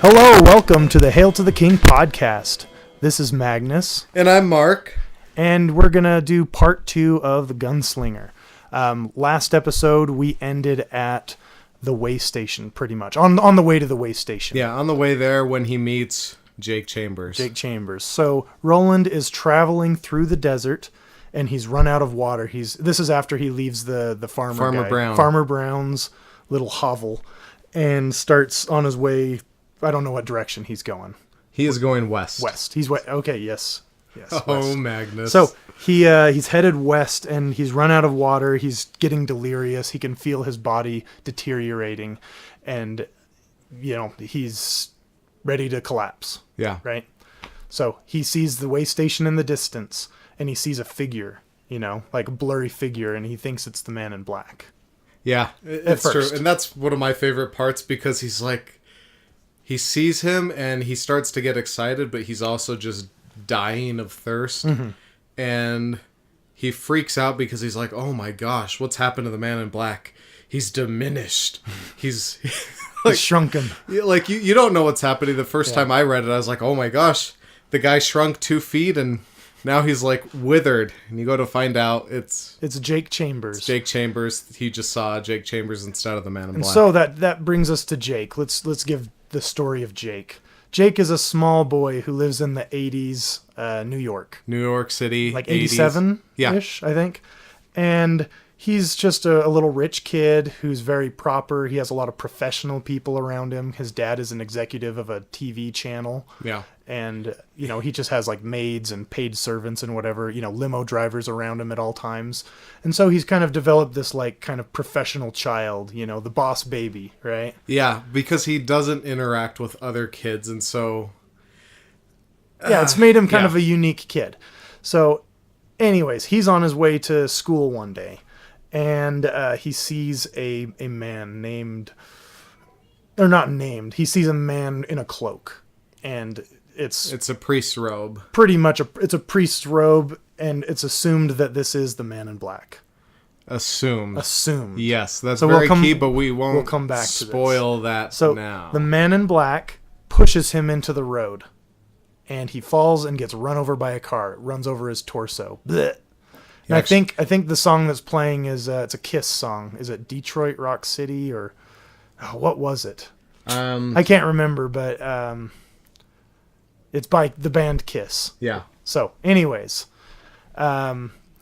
Hello, welcome to the Hail to the King podcast. This is Magnus. And I'm Mark. And we're going to do part 2 of the Gunslinger. Last episode, we ended at the way station, pretty much. On the way to the way station. Yeah, on the way there when he meets Jake Chambers. So, Roland is traveling through the desert, and he's run out of water. This is after he leaves the Farmer Brown's little hovel, and starts on his way. I don't know what direction he's going. He is going west. West. He's west. Okay, yes. Oh, west. Magnus. So he's headed west, and he's run out of water. He's getting delirious. He can feel his body deteriorating, and he's ready to collapse. Yeah. Right. So he sees the way station in the distance, and he sees a figure, like a blurry figure, and he thinks it's the man in black. Yeah, it's true, and that's one of my favorite parts because he's like. He sees him and he starts to get excited, but he's also just dying of thirst. Mm-hmm. And he freaks out because he's like, oh my gosh, what's happened to the man in black? He's diminished. He's like, he's shrunken. Like you don't know what's happening. The first time I read it, I was like, oh my gosh, the guy shrunk 2 feet and now he's like withered. And you go to find out it's Jake Chambers. It's Jake Chambers. He just saw Jake Chambers instead of the man in black. And so that brings us to Jake. Let's give the story of Jake. Jake is a small boy who lives in the 80s, New York City, like 87-ish, I think. And he's just a little rich kid who's very proper. He has a lot of professional people around him. His dad is an executive of a TV channel. Yeah. And, he just has like maids and paid servants and whatever, limo drivers around him at all times. And so he's kind of developed this like kind of professional child, the boss baby, right? Yeah, because he doesn't interact with other kids. And so... yeah, it's made him kind of a unique kid. So anyways, he's on his way to school one day. And he sees a man named... Or not named. He sees a man in a cloak. And... It's a priest's robe. Pretty much it's a priest's robe, and it's assumed that this is the man in black. Assumed. Yes, that's so very key, but we'll come back to spoil that so now. The man in black pushes him into the road, and he falls and gets run over by a car. It runs over his torso. Blech. And I think the song that's playing is it's a Kiss song. Is it Detroit Rock City or what was it? I can't remember, but it's by the band Kiss. Yeah. So, anyways,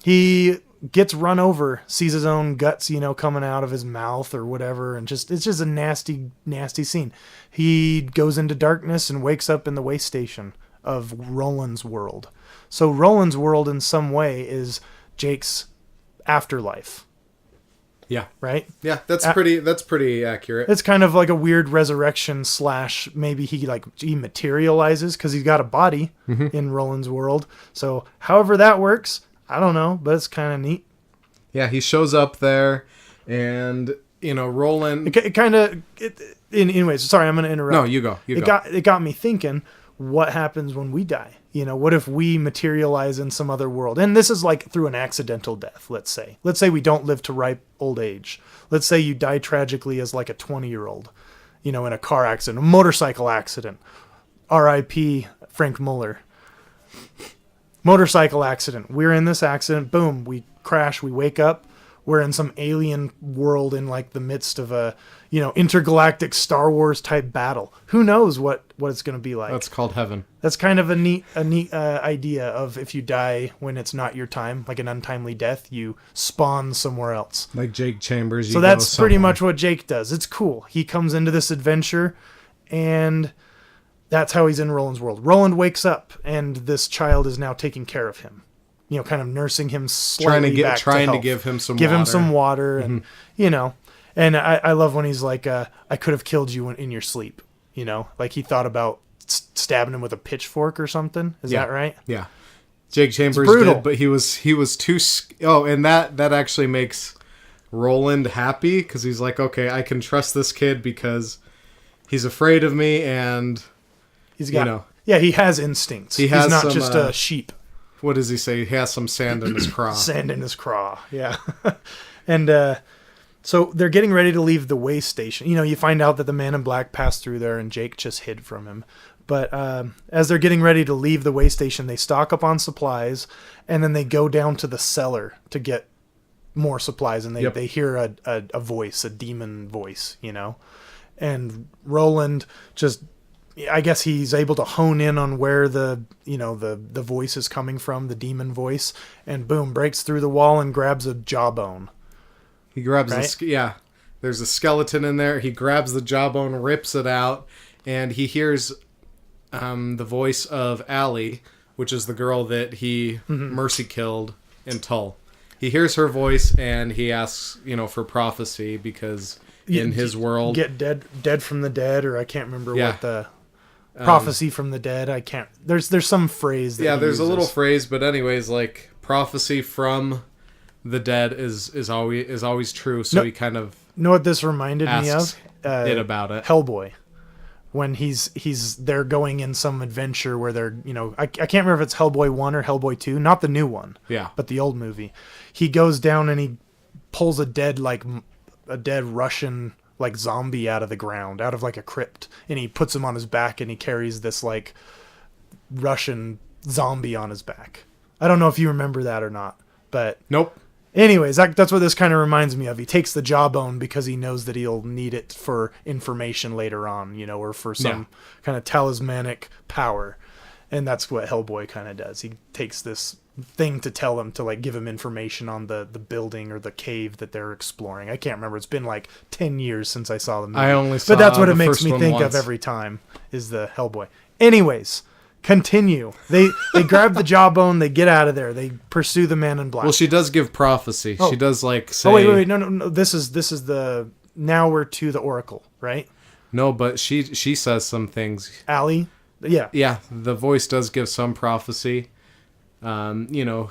he gets run over, sees his own guts, coming out of his mouth or whatever, and it's just a nasty, nasty scene. He goes into darkness and wakes up in the way station of Roland's world. So Roland's world, in some way, is Jake's afterlife. Yeah. Right? Yeah, that's pretty accurate. It's kind of like a weird resurrection / maybe he materializes because he's got a body in Roland's world. So however that works, I don't know, but it's kind of neat. Yeah, he shows up there and, Roland... Anyways, sorry, I'm going to interrupt. No, you go. It got me thinking, what happens when we die? What if we materialize in some other world? And this is like through an accidental death, let's say. Let's say we don't live to ripe old age. Let's say you die tragically as like a 20-year-old, in a car accident, a motorcycle accident. R.I.P. Frank Muller. Motorcycle accident. We're in this accident. Boom. We crash. We wake up. We're in some alien world in like the midst of a, intergalactic Star Wars type battle. Who knows what it's going to be like? That's called heaven. That's kind of a neat idea of if you die when it's not your time, like an untimely death, you spawn somewhere else. Like Jake Chambers. So that's pretty much what Jake does. It's cool. He comes into this adventure, and that's how he's in Roland's world. Roland wakes up, and this child is now taking care of him. Kind of nursing him slightly back to health. To give him some water. Give him some water, and, And I love when he's like, I could have killed you in your sleep. Like he thought about stabbing him with a pitchfork or something. Is that right? Yeah. Jake Chambers did, but he was too... Oh, and that actually makes Roland happy, because he's like, okay, I can trust this kid because he's afraid of me, and, he's got, Yeah, he has instincts. He's not just a sheep. What does he say? He has some sand in his craw. Sand in his craw, yeah. And So they're getting ready to leave the way station. You find out that the man in black passed through there and Jake just hid from him. But as they're getting ready to leave the way station, they stock up on supplies, and then they go down to the cellar to get more supplies, and they hear a voice, a demon voice, and Roland just, I guess he's able to hone in on where the voice is coming from, the demon voice, and boom, breaks through the wall and grabs a jawbone. He grabs there's a skeleton in there. He grabs the jawbone, rips it out, and he hears the voice of Allie, which is the girl that he mercy killed in Tull. He hears her voice and he asks, for prophecy, because in his world, get dead from the dead, or I can't remember what the prophecy from the dead. I can't. There's some phrase. That there's uses. A little phrase, but anyways, like prophecy from the dead is always true. So he kind of know what this reminded me of. It about it. Hellboy. When they're going in some adventure where they're, I can't remember if it's Hellboy 1 or Hellboy 2, not the new one, but the old movie. He goes down and he pulls a dead Russian like zombie out of the ground, out of like a crypt, and he puts him on his back and he carries this like Russian zombie on his back. I don't know if you remember that or not, but nope. Anyways, that's what this kind of reminds me of. He takes the jawbone because he knows that he'll need it for information later on, or for some kind of talismanic power. And that's what Hellboy kind of does. He takes this thing to tell him, to like give him information on the building or the cave that they're exploring. I can't remember. It's been like 10 years since I saw the movie. I only saw But that's what it makes me think once. of every time, is the Hellboy. Anyways, continue. They grab the jawbone. They get out of there. They pursue the man in black. Well, she does give prophecy. Oh. She does like say. Oh wait, no. This is the. Now we're to the Oracle, right? No, but she says some things. Allie, yeah. Yeah, the voice does give some prophecy. It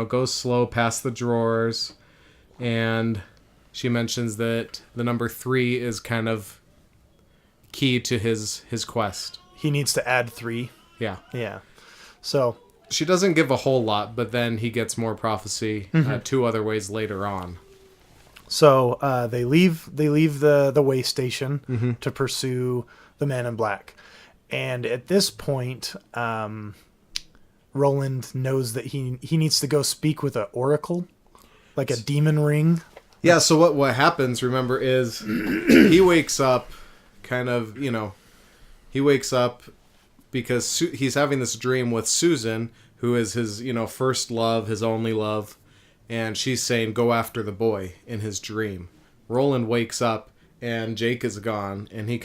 goes slow past the drawers, and she mentions that the number 3 is kind of key to his quest. He needs to add 3. Yeah. Yeah. So she doesn't give a whole lot, but then he gets more prophecy 2 other ways later on. So they leave the way station to pursue the man in black, and at this point, Roland knows that he needs to go speak with an oracle, like a demon ring. Yeah. So what happens? Remember, is he wakes up, kind of, he wakes up because he's having this dream with Susan, who is his, first love, his only love. And she's saying, go after the boy in his dream. Roland wakes up and Jake is gone. And he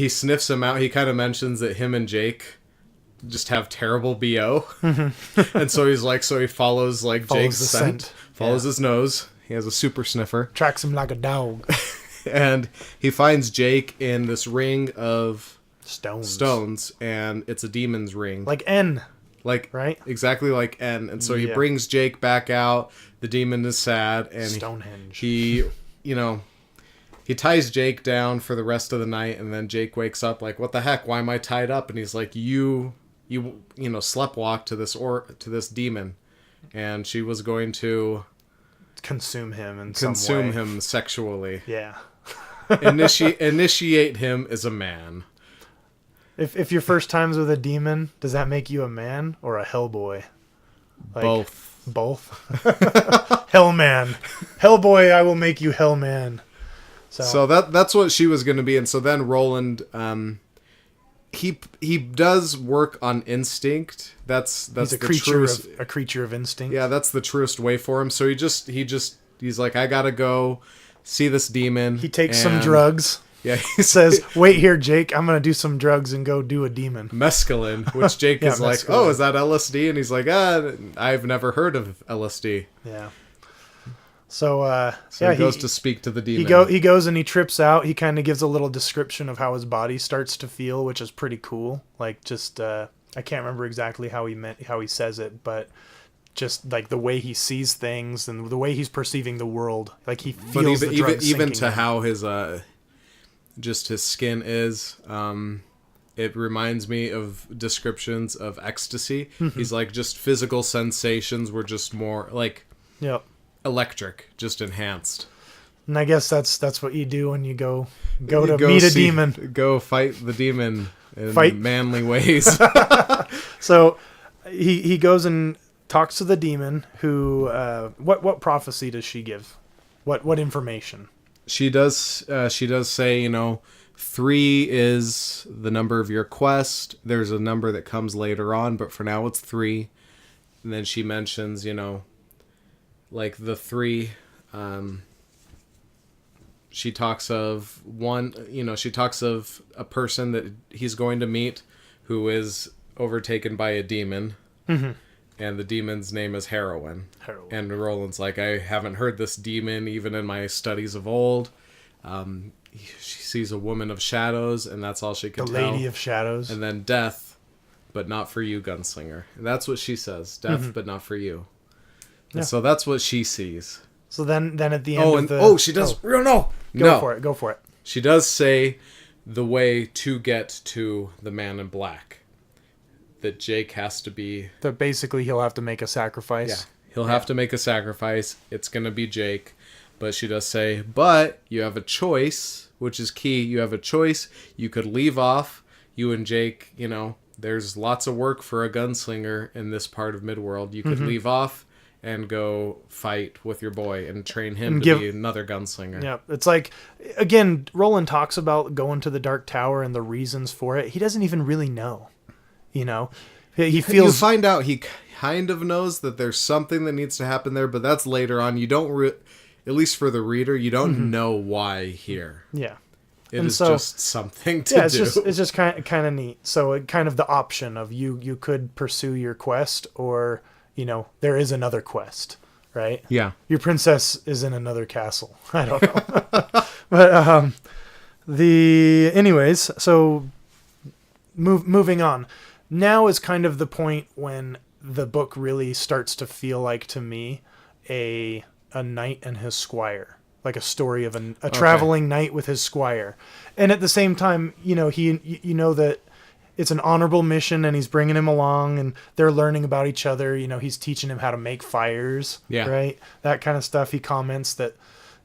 sniffs him out. He kind of mentions that him and Jake just have terrible BO. And so he follows Jake's scent. Follows his nose. He has a super sniffer. Tracks him like a dog. And he finds Jake in this ring of stones. And it's a demon's ring. Like N. Right? Exactly like N. And so he brings Jake back out. The demon is sad. And Stonehenge. He ties Jake down for the rest of the night. And then Jake wakes up like, what the heck? Why am I tied up? And he's like, you sleptwalk to this demon. And she was going to consume him him sexually. Yeah. Initiate him as a man. If your first time's with a demon, does that make you a man or a Hellboy? Both. Hellman. Hellboy, I will make you Hellman. So that's what she was going to be. And so then Roland, he does work on instinct. That's he's a creature of instinct. Yeah, that's the truest way for him. So he's like, I gotta go see this demon. He takes some drugs. Yeah, he says, "Wait here, Jake. I'm gonna do some drugs and go do a demon." Mescaline, which Jake is like, "Oh, is that LSD?" And he's like, I've never heard of LSD." Yeah. So he goes to speak to the demon. He goes and he trips out. He kind of gives a little description of how his body starts to feel, which is pretty cool. Like just I can't remember exactly how he says it, but just like the way he sees things and the way he's perceiving the world, like he feels the drugs even to in. How his just his skin is. It reminds me of descriptions of ecstasy. He's like, just physical sensations were just more like. Yep. electric, just enhanced. And I guess that's what you do when you go to meet a demon. Go fight the demon in manly ways. So he goes and talks to the demon who what prophecy does she give? What information? She does say, 3 is the number of your quest. There's a number that comes later on, but for now it's 3. And then she mentions, like the 3, she talks of she talks of a person that he's going to meet who is overtaken by a demon. Mm-hmm. And the demon's name is Heroin. And Roland's like, I haven't heard this demon even in my studies of old. She sees a woman of shadows, and that's all she can tell. The Lady of Shadows. And then death, but not for you, Gunslinger. And that's what she says. Death, but not for you. Yeah. And so that's what she sees. So then at the end she does... Oh, no! Go for it. She does say the way to get to the man in black. That Jake has to be... That basically he'll have to make a sacrifice. Yeah, he'll have to make a sacrifice. It's going to be Jake. But she does say, but you have a choice, which is key. You have a choice. You could leave off. You and Jake, there's lots of work for a gunslinger in this part of Midworld. You could leave off and go fight with your boy and train him to be another gunslinger. Yeah, it's like, again, Roland talks about going to the Dark Tower and the reasons for it. He doesn't even really know. He feels... You find out he kind of knows that there's something that needs to happen there, but that's later on. You don't, at least for the reader, you don't know why here. Yeah. It is just something to do. It's just kind of neat. So kind of the option of you could pursue your quest, or, there is another quest, right? Yeah. Your princess is in another castle. I don't know. But anyways, so moving on. Now is kind of the point when the book really starts to feel like, to me, a knight and his squire, like a story of a traveling knight with his squire. And at the same time, that it's an honorable mission, and he's bringing him along, and they're learning about each other. He's teaching him how to make fires, right? That kind of stuff. He comments that,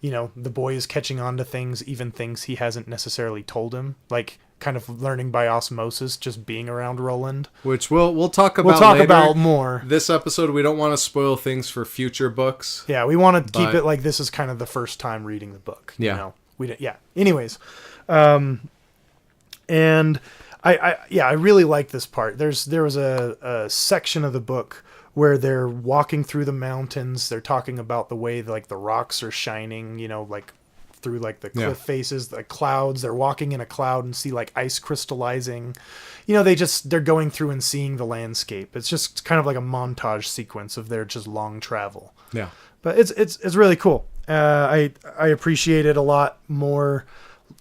the boy is catching on to things, even things he hasn't necessarily told him, like kind of learning by osmosis, just being around Roland. Which we'll talk about later. About more. This episode, we don't want to spoil things for future books. Yeah, we want to keep it like this is kind of the first time reading the book. Yeah. Anyways. And I really like this part. There was a section of the book where they're walking through the mountains. They're talking about the way like the rocks are shining, like through like the cliff faces, the clouds. They're walking in a cloud and see like ice crystallizing. They're going through and seeing the landscape. It's just kind of like a montage sequence of their just long travel. Yeah. But it's really cool. I appreciate it a lot more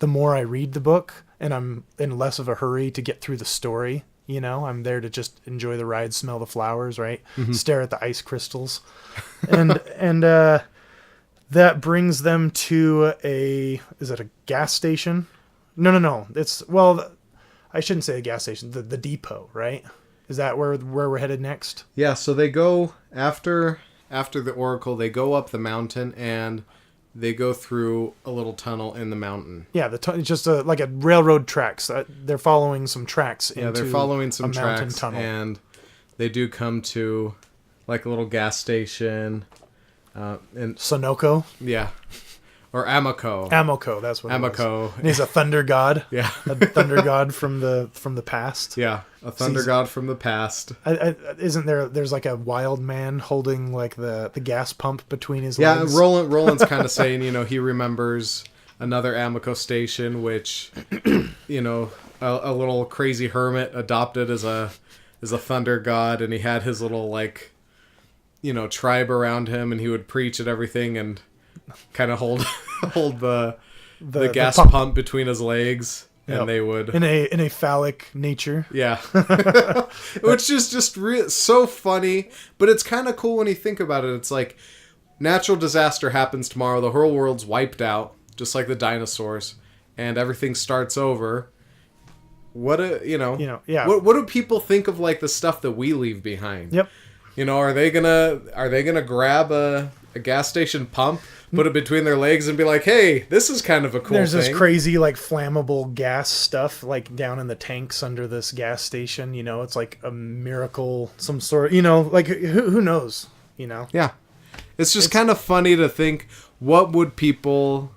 the more I read the book, and I'm in less of a hurry to get through the story. I'm there to just enjoy the ride, smell the flowers, right? Mm-hmm. Stare at the ice crystals. And that brings them to is it a gas station? No. I shouldn't say a gas station, the depot, right? Is that where we're headed next? Yeah, so they go after the Oracle, they go up the mountain, and they go through a little tunnel in the mountain. Yeah, just like a railroad tracks. They're following some tracks into they're following some mountain tracks, tunnel. And they do come to like a little gas station. And Sunoco? Yeah. Or Amoco. Amoco, that's what Amoco. It was. And he's a thunder god. Yeah. A thunder god from the past. Yeah, a thunder god from the past. Isn't there's like a wild man holding like the gas pump between his legs? Yeah, Roland's kind of saying, he remembers another Amoco station, which, a little crazy hermit adopted as a thunder god, and he had his little like, tribe around him, and he would preach at everything and kind of hold the gas pump between his legs, and they would in a phallic nature. Yeah, which is just so funny, but it's kind of cool when you think about it. It's like natural disaster happens tomorrow, the whole world's wiped out, just like the dinosaurs, and everything starts over. What do people think of like the stuff that we leave behind? Yep. Are they gonna grab a a gas station pump, put it between their legs, and be like, "Hey, this is kind of a cool There's thing." this crazy like flammable gas stuff like down in the tanks under this gas station. You know, it's like a miracle, some sort. You know, like who knows? You know. Yeah, it's just kind of funny to think, what would people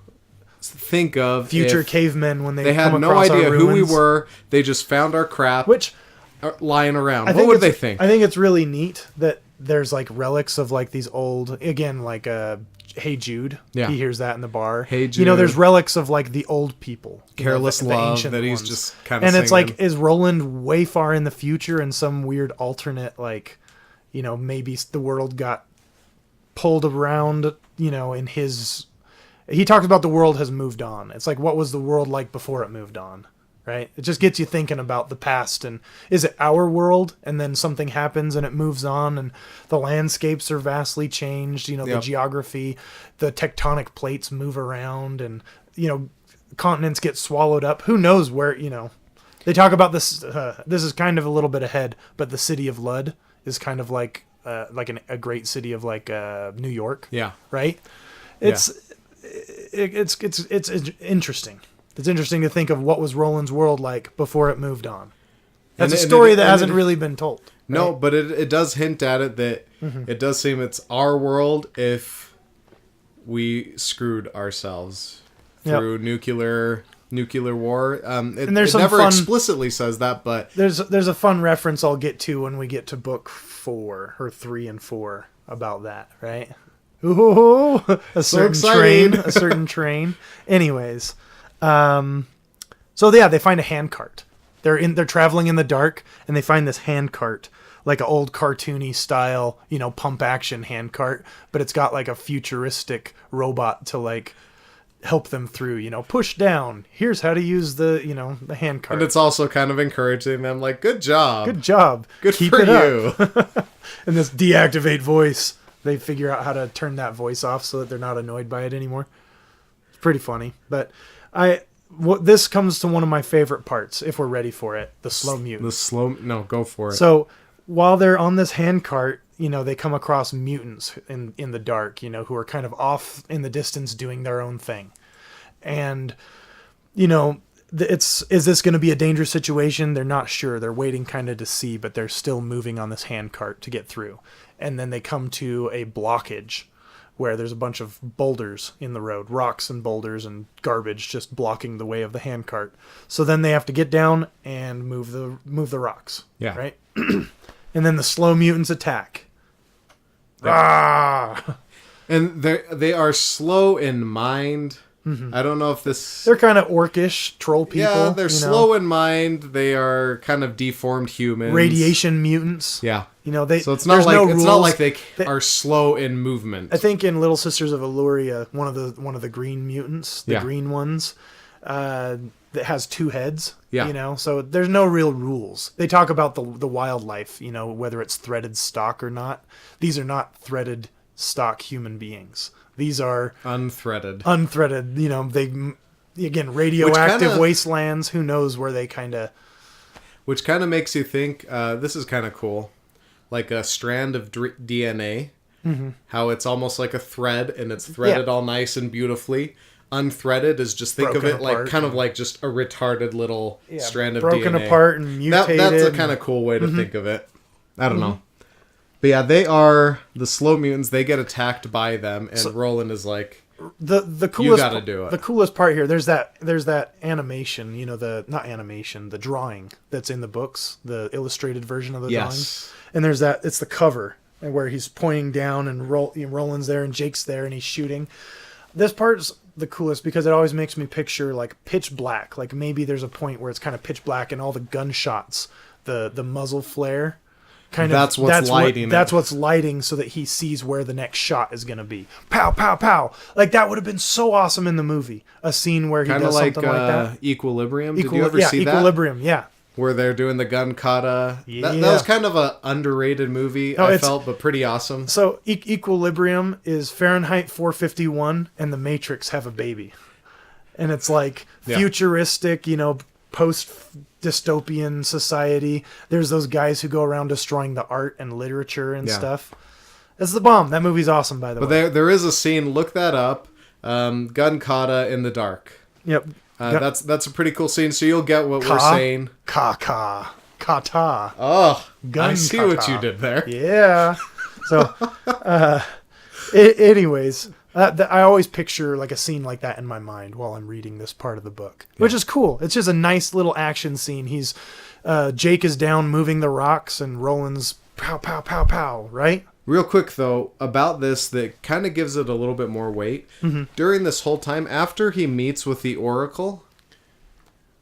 think of future cavemen when they had come no across idea our who we ruins? were? They just found our crap, Which lying around. What would they think? I think it's really neat that there's like relics of like these old, again, like Hey Jude. Yeah. He hears that in the bar. Hey Jude. You know, there's relics of like the old people. Careless Love that he's ones. just kind of And it's singing. like, is Roland way far in the future in some weird alternate, like, you know, maybe the world got pulled around, you know, in his... He talks about the world has moved on. It's like, what was the world like before it moved on? Right? It just gets you thinking about the past, and is it our world and then something happens and it moves on and the landscapes are vastly changed, you know, the geography, the tectonic plates move around and, you know, continents get swallowed up. Who knows where, you know, they talk about this, this is kind of a little bit ahead, but the city of Lud is kind of like a great city of like New York. Yeah. Right? It's interesting. It's interesting to think of what was Roland's world like before it moved on. That's a story that hasn't really been told. Right? No, but it does hint at it that it does seem it's our world if we screwed ourselves through nuclear war. It never explicitly says that, but there's a fun reference I'll get to when we get to book 4 or 3 and 4 about that, right? Ooh, a certain train. Anyways. So yeah, they find a handcart. They're traveling in the dark and they find this handcart, like an old cartoony style, you know, pump action handcart, but it's got like a futuristic robot to like help them through, you know, push down. Here's how to use the, you know, the handcart. And it's also kind of encouraging them, like, good job. Good Keep for you. And this deactivate voice, they figure out how to turn that voice off so that they're not annoyed by it anymore. It's pretty funny, but this comes to one of my favorite parts, if we're ready for it, the slow mutants. Go for it. So while they're on this handcart, you know, they come across mutants in the dark, you know, who are kind of off in the distance doing their own thing. And, you know, is this going to be a dangerous situation? They're not sure. They're waiting kind of to see, but they're still moving on this handcart to get through. And then they come to a blockage where there's a bunch of boulders in the road, rocks and boulders and garbage just blocking the way of the handcart. So then they have to get down and move the rocks. Yeah. Right? And then the slow mutants attack. Yeah. Ah! And they are slow in mind. Mm-hmm. I don't know if they're kind of orcish troll people. Yeah, they're slow in mind. They are kind of deformed humans. Radiation mutants. Yeah. You know, so it's not like they are slow in movement. I think in Little Sisters of Illyria, one of the green mutants, green ones, that has 2 heads. Yeah. You know, so there's no real rules. They talk about the wildlife, you know, whether it's threaded stock or not. These are not threaded stock human beings. These are unthreaded. You know, again, radioactive wastelands. Who knows where they kind of... Which kind of makes you think, this is kind of cool. Like a strand of DNA. Mm-hmm. How it's almost like a thread, and it's threaded all nice and beautifully. Unthreaded is just think of it like kind of like just a retarded little strand of broken DNA. Apart and mutated. That's a kind of cool way to think of it. I don't know. But yeah, they are the slow mutants. They get attacked by them, and Roland is like, the coolest. You got to do it. The coolest part here. There's that animation. You know, the drawing that's in the books, the illustrated version of the drawings. And there's that. It's the cover where he's pointing down, and Roland's there, and Jake's there, and he's shooting. This part's the coolest because it always makes me picture like pitch black. Like maybe there's a point where it's kind of pitch black, and all the gunshots, the muzzle flare. That's what's lighting so that he sees where the next shot is going to be. Pow, pow, pow. Like, that would have been so awesome in the movie. A scene where he does something like that. Equilibrium. Did you ever see that? Equilibrium, yeah. Where they're doing the gun kata. Yeah. That was kind of an underrated movie, I felt, but pretty awesome. So, Equilibrium is Fahrenheit 451 and The Matrix have a baby. And it's like futuristic, you know, post-dystopian society. There's those guys who go around destroying the art and literature and stuff. That's the bomb. That movie's awesome, by the way. But there is a scene. Look that up. Gun kata in the dark. Yep. That's a pretty cool scene. So you'll get what we're saying. Kata. Oh, gun I see kata. what you did there. Yeah. So, anyways, I always picture like a scene like that in my mind while I'm reading this part of the book, which is cool. It's just a nice little action scene. Jake is down moving the rocks and Roland's pow, pow, pow, pow, right? Real quick, though, about this, that kind of gives it a little bit more weight. Mm-hmm. During this whole time, after he meets with the Oracle,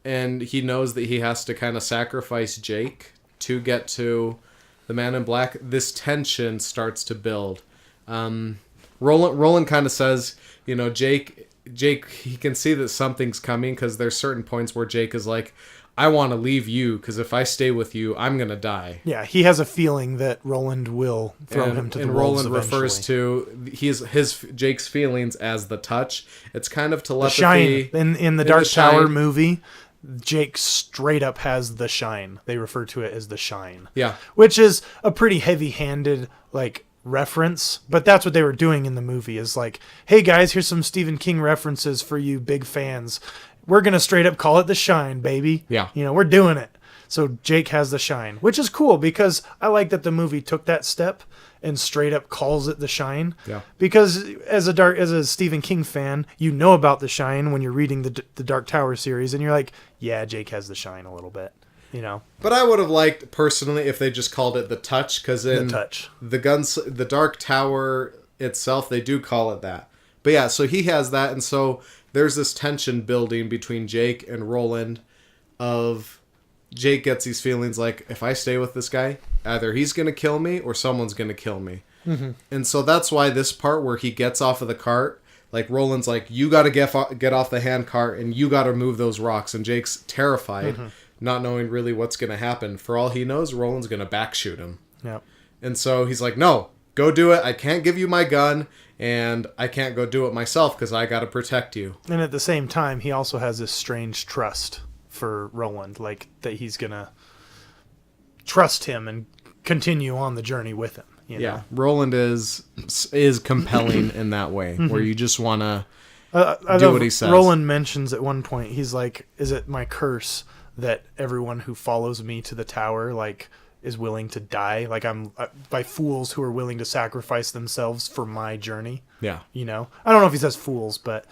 and he knows that he has to kind of sacrifice Jake to get to the Man in Black, this tension starts to build. Roland kind of says, Jake, he can see that something's coming, because there's certain points where Jake is like, I want to leave you, because if I stay with you, I'm going to die. Yeah, he has a feeling that Roland will throw him to the wolves eventually. And Roland refers to Jake's feelings as the touch. It's kind of telepathy. The shine. In the Dark Tower movie, Jake straight up has the shine. They refer to it as the shine. Yeah. Which is a pretty heavy-handed, reference, but that's what they were doing in the movie, is like, hey guys, here's some Stephen King references for you big fans. We're going to straight up call it the shine, baby. Yeah. We're doing it. So Jake has the shine, which is cool because I like that the movie took that step and straight up calls it the shine. Yeah. Because as a Stephen King fan, you know about the shine when you're reading the Dark Tower series and you're like, yeah, Jake has the shine a little bit, But I would have liked personally if they just called it the touch, because in the Dark Tower itself, they do call it that. But yeah, so he has that, and so there's this tension building between Jake and Roland of Jake gets these feelings like, if I stay with this guy, either he's going to kill me or someone's going to kill me. Mm-hmm. And so that's why this part where he gets off of the cart, Roland's like, you got to get off the hand cart and you got to move those rocks. And Jake's terrified, not knowing really what's going to happen. For all he knows, Roland's going to backshoot him. Yep. And so he's like, no, go do it. I can't give you my gun. And I can't go do it myself because I got to protect you. And at the same time, he also has this strange trust for Roland, that he's going to trust him and continue on the journey with him. Yeah, Roland is compelling in that way, where you just want to do what he says. Roland mentions at one point, he's like, is it my curse that everyone who follows me to the tower, is willing to die, I'm by fools who are willing to sacrifice themselves for my journey. Yeah, I don't know if he says fools, but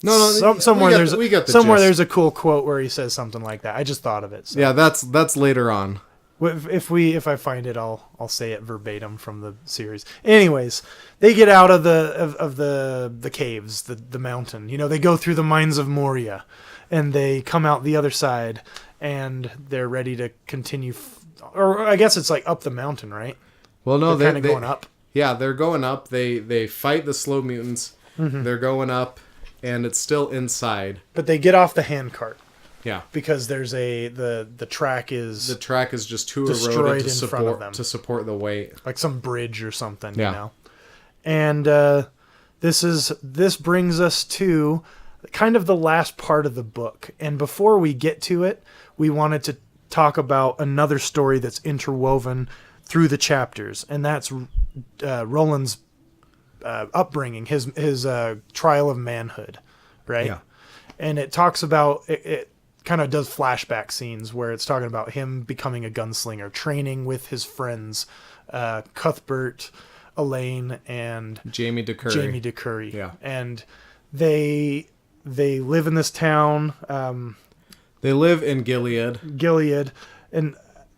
somewhere there's a cool quote where he says something like that. I just thought of it. So. Yeah, that's later on. If I find it, I'll say it verbatim from the series. Anyways, they get out of the caves, the mountain. They go through the mines of Moria, and they come out the other side, and they're ready to continue. Or I guess it's up the mountain, right? Well, no, they're kind of going up. Yeah, they're going up. They fight the slow mutants. Mm-hmm. They're going up, and it's still inside. But they get off the handcart. Yeah, because there's the track is just too eroded to support the weight, like some bridge or something. Yeah. And this brings us to kind of the last part of the book. And before we get to it, we wanted to talk about another story that's interwoven through the chapters, and that's Roland's upbringing, his trial of manhood, right? Yeah. And it talks about it kind of does flashback scenes where it's talking about him becoming a gunslinger, training with his friends, Cuthbert, Elaine, and Jamie DeCurry. Yeah. And they live in this town. They live in Gilead, and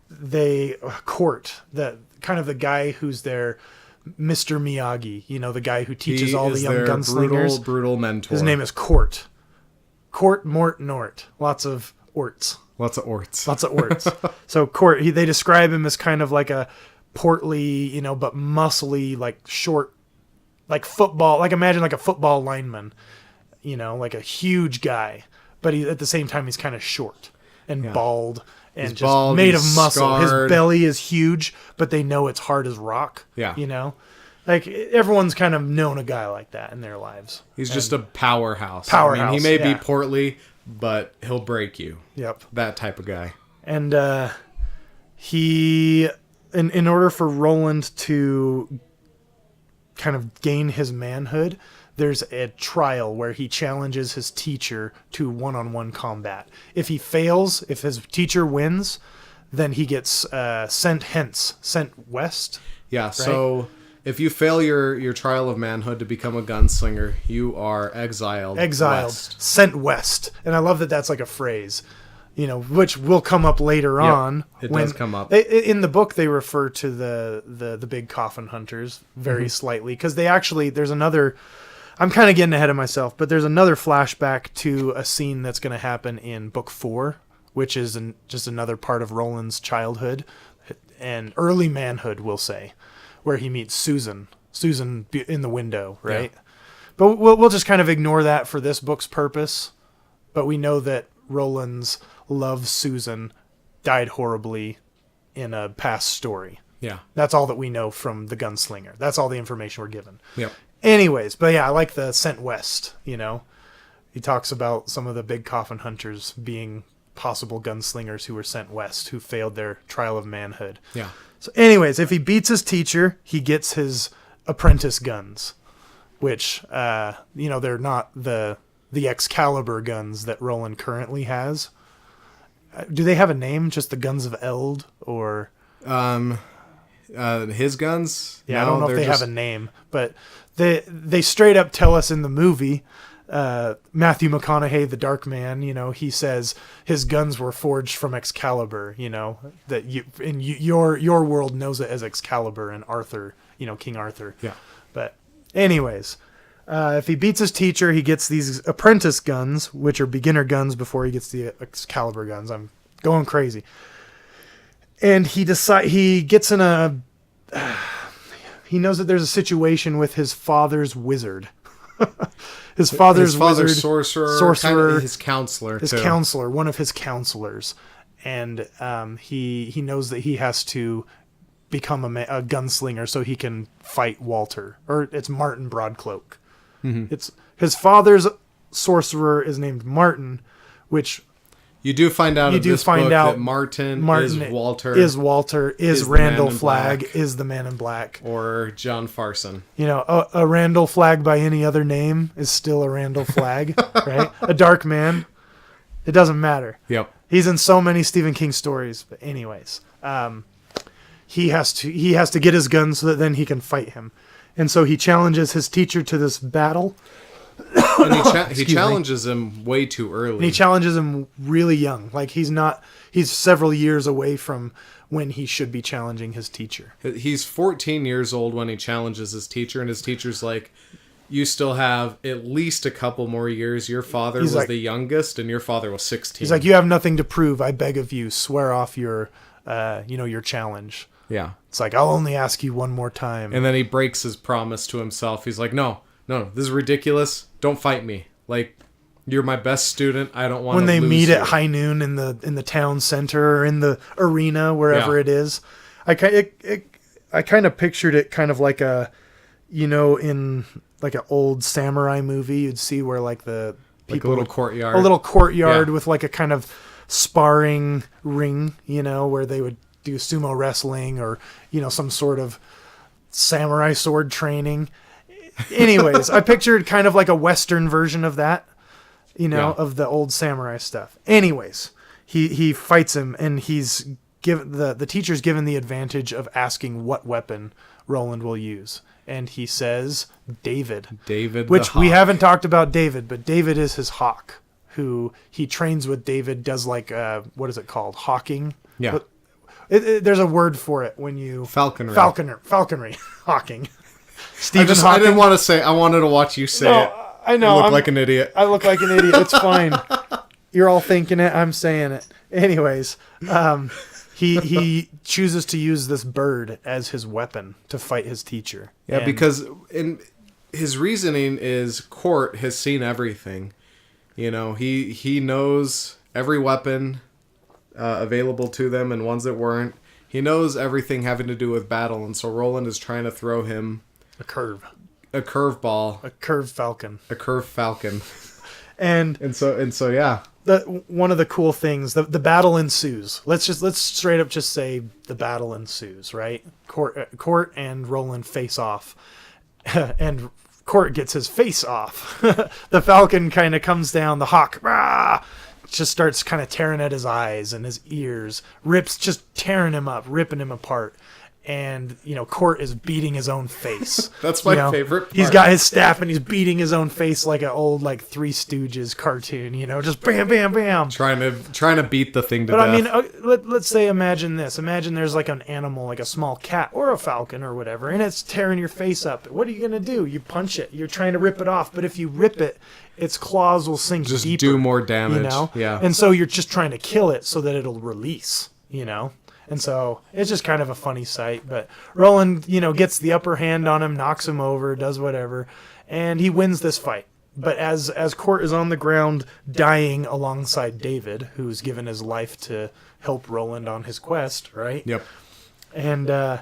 they court the guy who's their Mr. Miyagi, the guy who teaches all the young gunslingers. Brutal mentor. His name is Court. Court Mort Nort. Lots of orts. So Court, they describe him as kind of like a portly, but muscly, short, football, imagine a football lineman, like a huge guy. But at the same time, he's kind of short and bald and he's just bald, made of muscle. Scarred. His belly is huge, but they know it's hard as rock. Yeah. Everyone's kind of known a guy like that in their lives. He's just a powerhouse. I mean, he may be portly, but he'll break you. Yep. That type of guy. And he, in order for Roland to kind of gain his manhood, there's a trial where he challenges his teacher to one-on-one combat. If he fails, if his teacher wins, then he gets sent west. Yeah, right? So if you fail your trial of manhood to become a gunslinger, you are exiled west. Sent west. And I love that that's like a phrase, which will come up later on. It does come up. In the book, they refer to the big coffin hunters very slightly, because there's another... I'm kind of getting ahead of myself, but there's another flashback to a scene that's going to happen in book 4, which is just another part of Roland's childhood and early manhood, we'll say, where he meets Susan in the window, right? Yeah. But we'll just kind of ignore that for this book's purpose. But we know that Roland's love Susan died horribly in a past story. Yeah. That's all that we know from the Gunslinger. That's all the information we're given. Yep. Anyways, but yeah, I like the sent west, He talks about some of the big coffin hunters being possible gunslingers who were sent west, who failed their trial of manhood. Yeah. So anyways, if he beats his teacher, he gets his apprentice guns, which, they're not the Excalibur guns that Roland currently has. Do they have a name? Just the Guns of Eld, or... his guns? Yeah, no, I don't know if they have a name, but they straight up tell us in the movie, Matthew McConaughey, the Dark Man, he says his guns were forged from Excalibur, that your world knows it as Excalibur and Arthur, King Arthur. Yeah. But anyways, if he beats his teacher, he gets these apprentice guns, which are beginner guns before he gets the Excalibur guns. I'm going crazy. And he gets in he knows that there's a situation with his father's wizard. his father's wizard, sorcerer, his counselor, one of his counselors. And he knows that he has to become a gunslinger so he can fight Walter. Or it's Martin Broadcloak. Mm-hmm. It's his father's sorcerer is named Martin, which... You do find out that Martin is Walter, is Randall Flagg, is the Man in Black. Or John Farson. A Randall Flagg by any other name is still a Randall Flagg, right? A Dark Man. It doesn't matter. Yep. He's in so many Stephen King stories. But anyways, he has to get his gun so that then he can fight him. And so he challenges his teacher to this battle. And he challenges him way too early. And he challenges him really young. Like he's several years away from when he should be challenging his teacher. He's 14 years old when he challenges his teacher, and his teacher's like, you still have at least a couple more years. Your father was the youngest, and your father was 16. He's like, you have nothing to prove. I beg of you, swear off your challenge. Yeah. It's like, I'll only ask you one more time. And then he breaks his promise to himself. He's like, no, this is ridiculous. Don't fight me. Like, you're my best student. I don't want to lose. When they meet at high noon in the town center or in the arena, wherever it is, I kind of pictured it kind of like in like an old samurai movie, you'd see where like the people, like a little courtyard with like a kind of sparring ring, where they would do sumo wrestling or some sort of samurai sword training. Anyways, I pictured kind of like a Western version of that, of the old samurai stuff. Anyways, he fights him, and he's given the teacher's given the advantage of asking what weapon Roland will use, and he says David, which we haven't talked about David, but David is his hawk, who he trains with. David does like what is it called? Hawking. Yeah. There's a word for it when you falconry, hawking. I didn't want to say. I wanted to watch you say it. I know. You look like an idiot. I look like an idiot. It's fine. You're all thinking it. I'm saying it. Anyways, he chooses to use this bird as his weapon to fight his teacher. Yeah, because in his reasoning is Court has seen everything. He knows every weapon available to them and ones that weren't. He knows everything having to do with battle, and so Roland is trying to throw him a curveball, a curved falcon, and so yeah. One of the cool things, the battle ensues. Let's straight up just say the battle ensues, right? Court and Roland face off. and Court gets his face off. The Falcon kind of comes down. The Hawk just starts kind of tearing at his eyes and his ears. Just tearing him up, ripping him apart. And, Court is beating his own face. That's my favorite part. He's got his staff and he's beating his own face like an old, Three Stooges cartoon, just bam, bam, bam. Trying to beat the thing to death. Let's say, imagine this. Imagine there's an animal, like a small cat or a falcon or whatever, and it's tearing your face up. What are you going to do? You punch it. You're trying to rip it off. But if you rip it, its claws will sink deeper. Just do more damage. Yeah. And so you're just trying to kill it so that it'll release, And so it's just kind of a funny sight. But Roland, gets the upper hand on him, knocks him over, does whatever, and he wins this fight. But as Court is on the ground dying alongside David, who's given his life to help Roland on his quest, right? Yep. And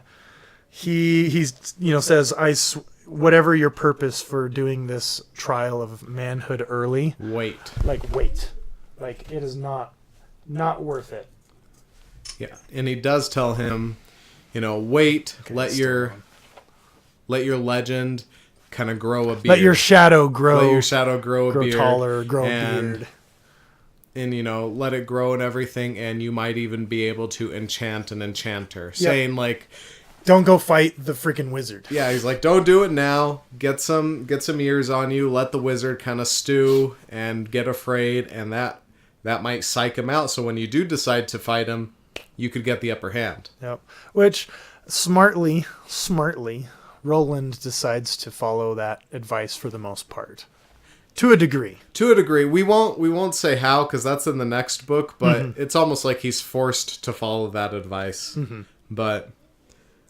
he says, whatever your purpose for doing this trial of manhood early, wait. It is not worth it. Yeah, and he does tell him, wait, okay, let your legend kind of grow a beard. Let your shadow grow. Let your shadow grow a beard. Grow taller, grow a beard. And, let it grow and everything, and you might even be able to enchant an enchanter. Yep. Saying, don't go fight the freaking wizard. Yeah, he's like, don't do it now. Get some years on you. Let the wizard kind of stew and get afraid, and that might psych him out. So when you do decide to fight him, you could get the upper hand. Yep. Which, smartly, Roland decides to follow that advice for the most part. To a degree. We won't say how, because that's in the next book, but it's almost like he's forced to follow that advice. Mm-hmm. But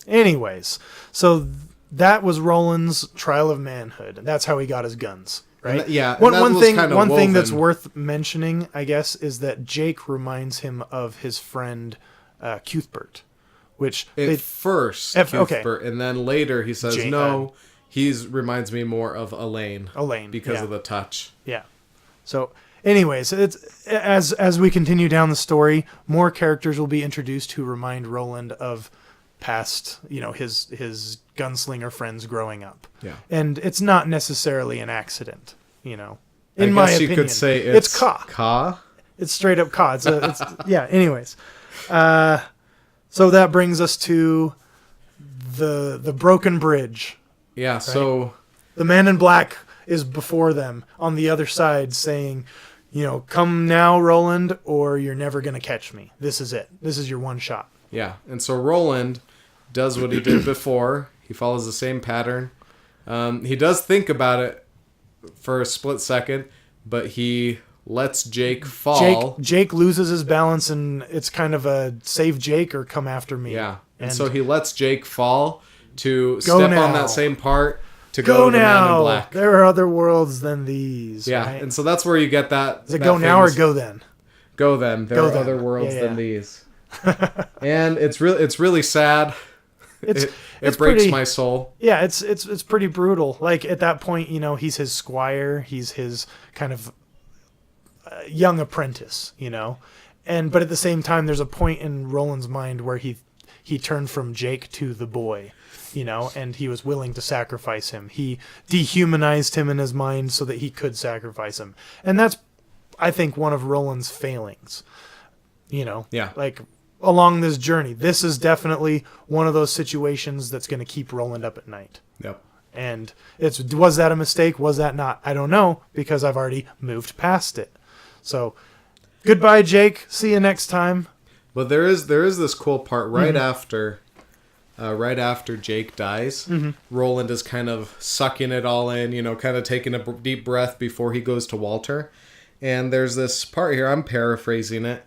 anyways, so that was Roland's trial of manhood. That's how he got his guns. Right. One thing that's worth mentioning, I guess, is that Jake reminds him of his friend Cuthbert, which first Cuthbert, and then later he says no. He reminds me more of Elaine because of the touch. Yeah. So, anyways, it's as we continue down the story, more characters will be introduced who remind Roland of past, his gunslinger friends growing up. Yeah. And it's not necessarily an accident, In my opinion, you could say it's Ka. It's straight up Ka. It's yeah. Anyways, so that brings us to the broken bridge. Yeah. Right? So the man in black is before them on the other side, saying, "Come now, Roland, or you're never gonna catch me. This is it. This is your one shot." Yeah. And so Roland does what he did before. He follows the same pattern. He does think about it for a split second, but he lets Jake fall. Jake loses his balance, and it's kind of a save Jake or come after me. Yeah. And so he lets Jake fall to step on that same part to go to the man in black. There are other worlds than these. Yeah. Right? And so that's where you get that. Is it go now or go then? Go then. There are other worlds than these. And it's really sad. It breaks my soul. Yeah, it's pretty brutal. At that point, he's his squire, he's his kind of young apprentice, but at the same time, there's a point in Roland's mind where he turned from Jake to the boy, and he was willing to sacrifice him. He dehumanized him in his mind so that he could sacrifice him, and that's, I think, one of Roland's failings. Yeah. Along this journey, this is definitely one of those situations that's going to keep Roland up at night. Yep. And was that a mistake? Was that not? I don't know, because I've already moved past it. So, goodbye, Jake. See you next time. But there is this cool part right after Jake dies. Mm-hmm. Roland is kind of sucking it all in, kind of taking a deep breath before he goes to Walter. And there's this part here. I'm paraphrasing it.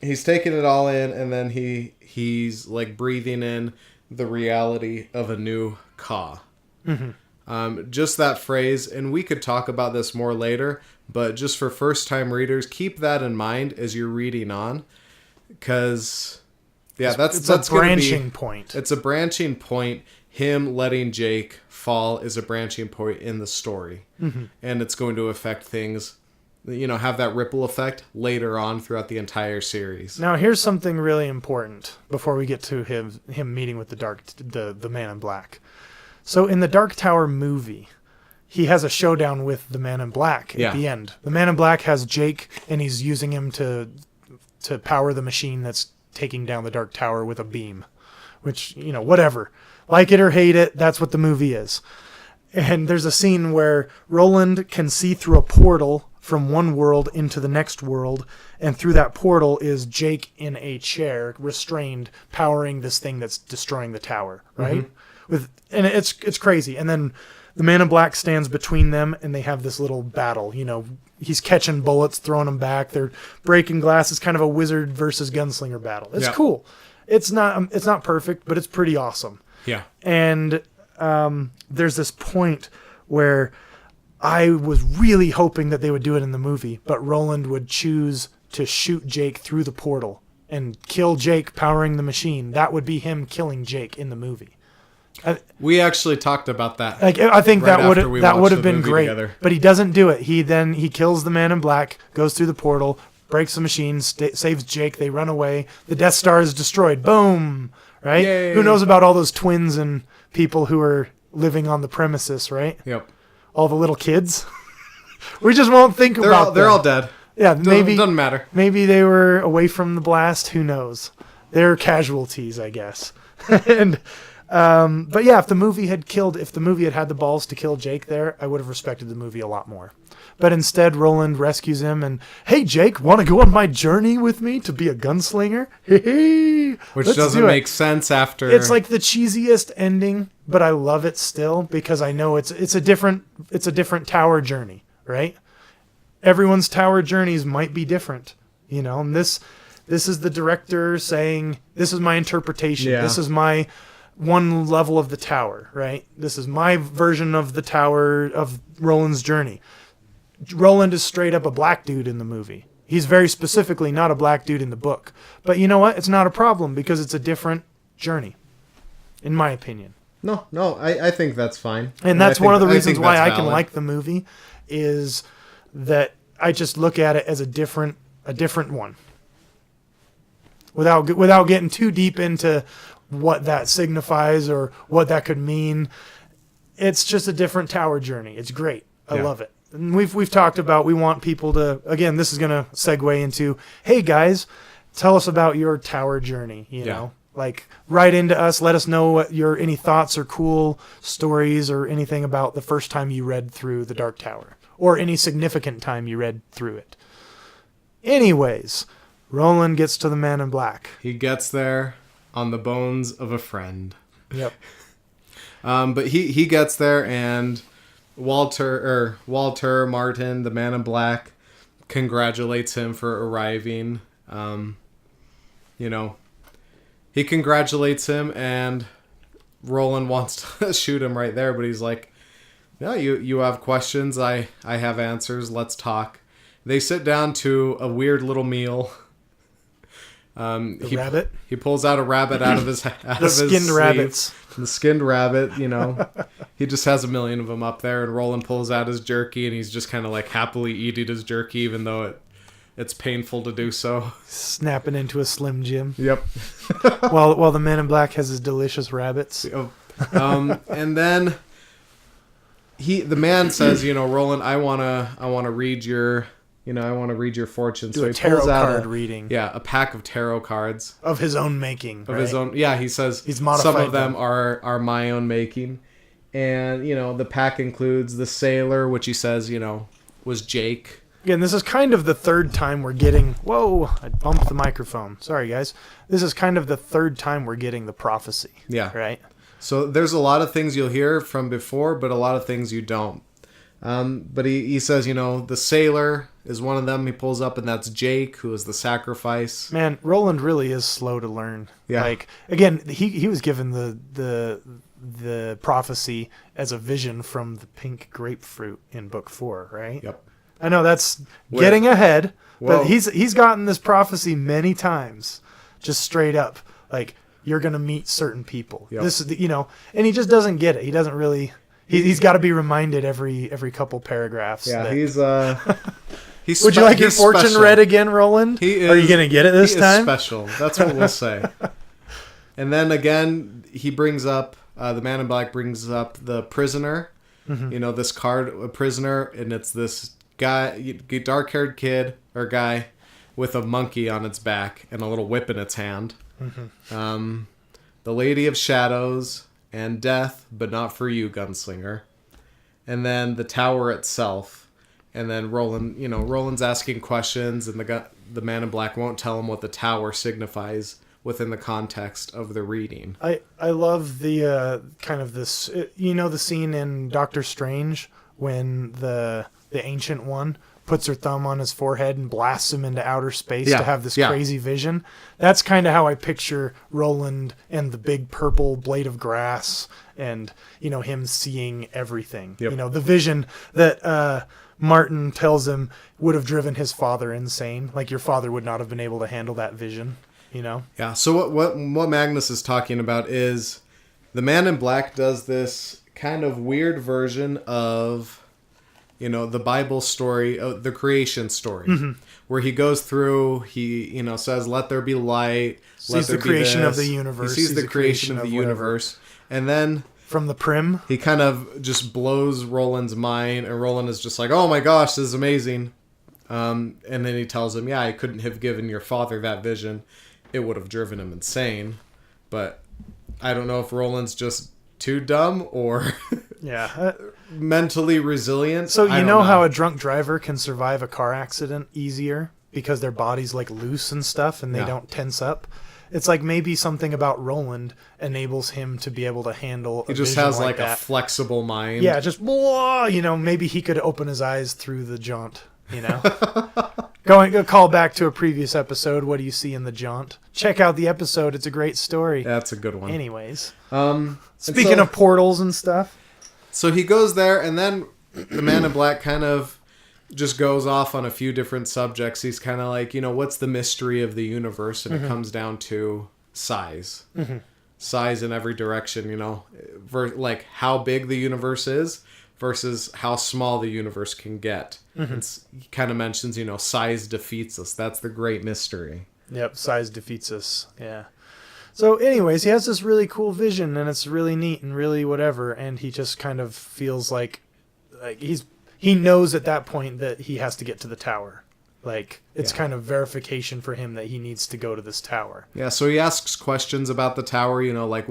He's taking it all in, and then he's breathing in the reality of a new Ka. Mm-hmm. Just that phrase, and we could talk about this more later, but just for first-time readers, keep that in mind as you're reading on, because that's a branching point. It's a branching point. Him letting Jake fall is a branching point in the story, and it's going to affect things. Have that ripple effect later on throughout the entire series. Now, here's something really important before we get to him meeting with the man in black. So in the Dark Tower movie, he has a showdown with the Man in Black at the end. The Man in Black has Jake, and he's using him to power the machine that's taking down the Dark Tower with a beam. Which, whatever. Like it or hate it, that's what the movie is. And there's a scene where Roland can see through a portal from one world into the next world, and through that portal is Jake in a chair, restrained, powering this thing that's destroying the tower, right? And it's crazy. And then the Man in Black stands between them, and they have this little battle. He's catching bullets, throwing them back. They're breaking glass. It's kind of a wizard versus gunslinger battle. It's cool. It's not perfect, but it's pretty awesome. Yeah. And there's this point where I was really hoping that they would do it in the movie, but Roland would choose to shoot Jake through the portal and kill Jake powering the machine. That would be him killing Jake in the movie. We actually talked about that. I think that would have been great, together. But he doesn't do it. He kills the Man in Black, goes through the portal, breaks the machine, saves Jake. They run away. The Death Star is destroyed. Boom! Right? Yay. Who knows about all those twins and people who are living on the premises? Right? Yep. All the little kids. We just won't think about them. They're all dead. Yeah, maybe doesn't matter. Maybe they were away from the blast. Who knows? They're casualties, I guess. And but yeah, if the movie had had the balls to kill Jake there, I would have respected the movie a lot more. But instead, Roland rescues him and, hey, Jake, want to go on my journey with me to be a gunslinger? Hey, which doesn't make sense after. It's like the cheesiest ending, but I love it still because I know it's a different tower journey, right? Everyone's tower journeys might be different, and this is the director saying, this is my interpretation. Yeah. This is my one level of the tower, right? This is my version of the tower of Roland's journey. Roland is straight up a black dude in the movie. He's very specifically not a black dude in the book. But you know what? It's not a problem because it's a different journey, in my opinion. No, I think that's fine. And that's one of the reasons why I can like the movie is that I just look at it as a different one. Without getting too deep into what that signifies or what that could mean. It's just a different tower journey. It's great. I love it. And we've talked about, we want people to, again, this is going to segue into, hey guys, tell us about your tower journey, you know, like write into us, let us know what any thoughts or cool stories or anything about the first time you read through the Dark Tower or any significant time you read through it. Anyways, Roland gets to the Man in Black. He gets there on the bones of a friend. Yep. But he gets there and Walter Martin, the Man in Black, congratulates him for arriving. He congratulates him, and Roland wants to shoot him right there, but he's like, "No, you have questions. I have answers. Let's talk." They sit down to a weird little meal. Rabbit. He pulls out a rabbit out of his skinned rabbits. The skinned rabbit, he just has a million of them up there, and Roland pulls out his jerky, and he's just kind of like happily eating his jerky, even though it's painful to do so. Snapping into a Slim Jim. Yep. while the Man in Black has his delicious rabbits. And then the man says, Roland, I wanna read your. I want to read your fortune. So he pulls out reading. Yeah, a pack of tarot cards. Of his own making. Of his own. Yeah, he says he's modified some of them are my own making. And, the pack includes the Sailor, which he says, was Jake. Again, this is kind of the third time we're getting... Whoa, I bumped the microphone. Sorry, guys. This is kind of the third time we're getting the prophecy. Yeah. Right? So there's a lot of things you'll hear from before, but a lot of things you don't. But he says, the Sailor is one of them. He pulls up, and that's Jake, who is the sacrifice. Man, Roland really is slow to learn. Yeah. Like, again, he was given the prophecy as a vision from the pink grapefruit in book 4, right? Yep. I know that's getting ahead, but he's gotten this prophecy many times, just straight up. Like, you're going to meet certain people. Yep. This is, and he just doesn't get it. He doesn't really... He's got to be reminded every couple paragraphs. Yeah, he's Would you like your fortune special. Read again, Roland? Are you going to get it this time? He is special. That's what we'll say. And then again, he brings up the Man in Black brings up the prisoner. You know, this card, a prisoner, and it's this guy, dark-haired kid or guy with a monkey on its back and a little whip in its hand. The Lady of Shadows and Death, but not for you, Gunslinger. And then the tower itself. And then Roland's asking questions, and the Man in Black won't tell him what the tower signifies within the context of the reading. I love the kind of this, the scene in Doctor Strange when the Ancient One puts her thumb on his forehead and blasts him into outer space to have this crazy vision. That's kind of how I picture Roland and the big purple blade of grass and, him seeing everything. Yep. The vision that Martin tells him would have driven his father insane. Like, your father would not have been able to handle that vision, Yeah, so what Magnus is talking about is the Man in Black does this kind of weird version of the Bible story, the creation story, where he goes through, he, says, let there be light. Sees the creation of the universe. He sees the creation of the universe. And then from the Prim, he kind of just blows Roland's mind, and Roland is just like, oh my gosh, this is amazing. And then he tells him, I couldn't have given your father that vision. It would have driven him insane. But I don't know if Roland's just too dumb or mentally resilient. So you know how a drunk driver can survive a car accident easier because their body's like loose and stuff and they don't tense up? It's like maybe something about Roland enables him to be able to handle He just has like a flexible mind. Yeah, just, maybe he could open his eyes through the jaunt, Going a call back to a previous episode, What Do You See in the Jaunt? Check out the episode, it's a great story. That's a good one. Anyways. Speaking of portals and stuff. So he goes there, and then the Man in Black kind of just goes off on a few different subjects. He's kind of like, what's the mystery of the universe? And it comes down to size. Size in every direction, like how big the universe is versus how small the universe can get. He kind of mentions, size defeats us. That's the great mystery. Yep, size defeats us. Yeah. So anyways, he has this really cool vision, and it's really neat and really whatever, and he just kind of feels like he knows at that point that he has to get to the tower. Like, it's kind of verification for him that he needs to go to this tower. Yeah, so he asks questions about the tower, like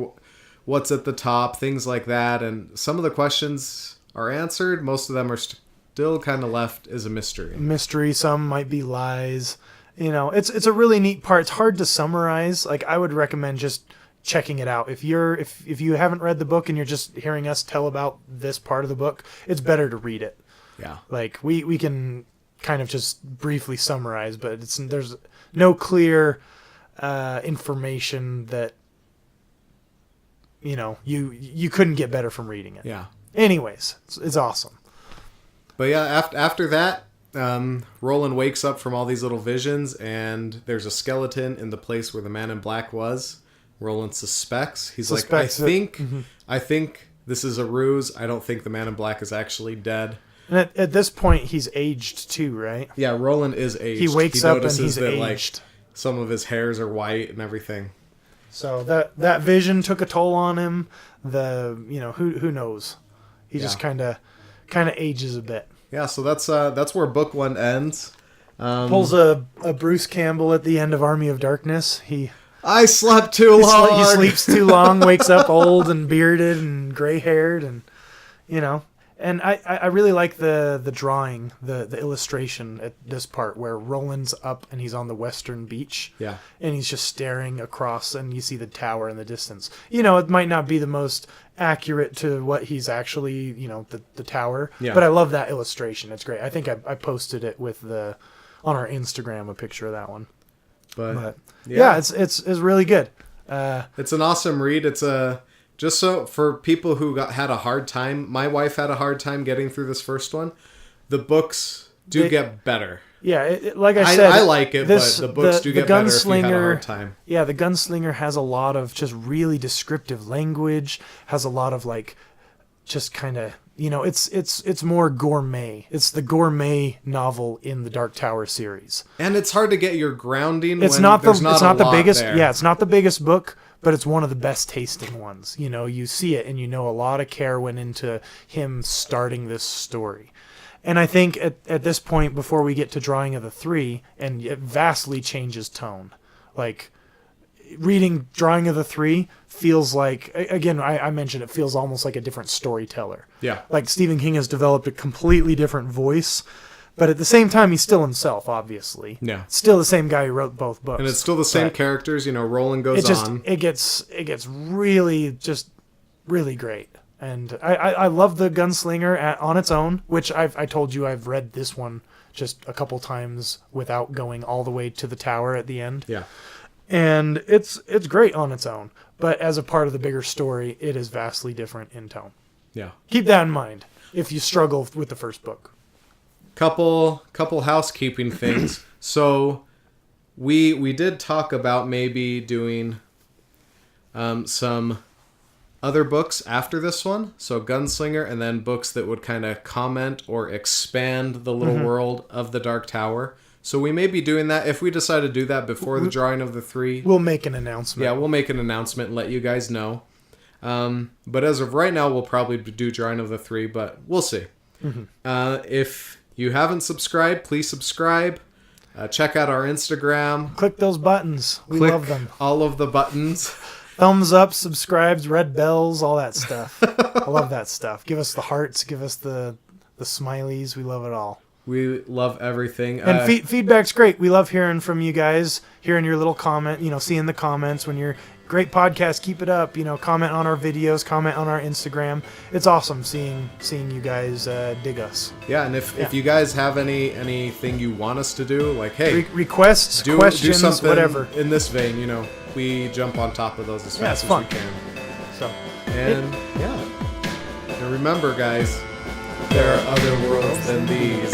what's at the top, things like that, and some of the questions are answered. Most of them are still kind of left as a mystery. Mystery, some might be lies. It's a really neat part. It's hard to summarize. Like, I would recommend just checking it out. If you haven't read the book and you're just hearing us tell about this part of the book, it's better to read it. Yeah. Like, we can kind of just briefly summarize, but there's no clear information that you couldn't get better from reading it. Yeah. Anyways, it's awesome. But yeah, after that, Roland wakes up from all these little visions, and there's a skeleton in the place where the Man in Black was. Roland suspects. He's like, I think this is a ruse. I don't think the Man in Black is actually dead. And at this point, he's aged too, right? Yeah, Roland is aged. He wakes up and he's aged. Like, some of his hairs are white and everything. So that vision took a toll on him. Who knows? He just kind of ages a bit. Yeah, so that's where book 1 ends. Pulls a Bruce Campbell at the end of Army of Darkness. I slept too long. He sleeps too long, wakes up old and bearded and gray-haired, and And I really like the drawing, the illustration at this part where Roland's up and he's on the western beach. Yeah. And he's just staring across and you see the tower in the distance. It might not be the most accurate to what he's actually, the tower. Yeah. But I love that illustration. It's great. I think I posted it on our Instagram, a picture of that one. But yeah, it's really good. It's an awesome read. It's just so for people who had a hard time, my wife had a hard time getting through this first one. The books get better. Yeah, like I said, I like it, but the books do get better if you had a hard time. Yeah, the Gunslinger has a lot of just really descriptive language, has a lot of just kind of, it's more gourmet. It's the gourmet novel in the Dark Tower series. And it's hard to get your grounding. It's not the biggest. There. Yeah, it's not the biggest book, but it's one of the best tasting ones. You know, you see it and you know a lot of care went into him starting this story. And I think at this point, before we get to Drawing of the Three, and it vastly changes tone. Like, reading Drawing of the Three feels like, again, I mentioned it feels almost like a different storyteller. Yeah. Like Stephen King has developed a completely different voice, but at the same time, he's still himself, obviously. Yeah. Still the same guy who wrote both books. And it's still the same characters, you know, Roland goes on. It gets really, just really great. And I love the Gunslinger on its own, which I told you I've read this one just a couple times without going all the way to the tower at the end. Yeah. And it's great on its own, but as a part of the bigger story, it is vastly different in tone. Yeah. Keep that in mind if you struggle with the first book. Couple housekeeping things. So we did talk about maybe doing some other books after this one, so Gunslinger, and then books that would kind of comment or expand the little world of the Dark Tower. So we may be doing that. If we decide to do that before the Drawing of the Three, we'll make an announcement. Yeah, we'll make an announcement and let you guys know. But as of right now, we'll probably do Drawing of the Three, but we'll see. If you haven't subscribed, please subscribe. Check out our Instagram. Click those buttons. We love them. All of the buttons. Thumbs up, subscribes, red bells, all that stuff. I love that stuff. Give us the hearts. Give us the smileys. We love it all. We love everything. And feedback's great. We love hearing from you guys, hearing your little comment, seeing the comments when you're great podcast. Keep it up. Comment on our videos, comment on our Instagram. It's awesome seeing you guys dig us. Yeah, and if you guys have anything you want us to do, like, hey, requests, questions, do something whatever in this vein, we jump on top of those as fast as we can. So, and remember, guys, there are other worlds than these.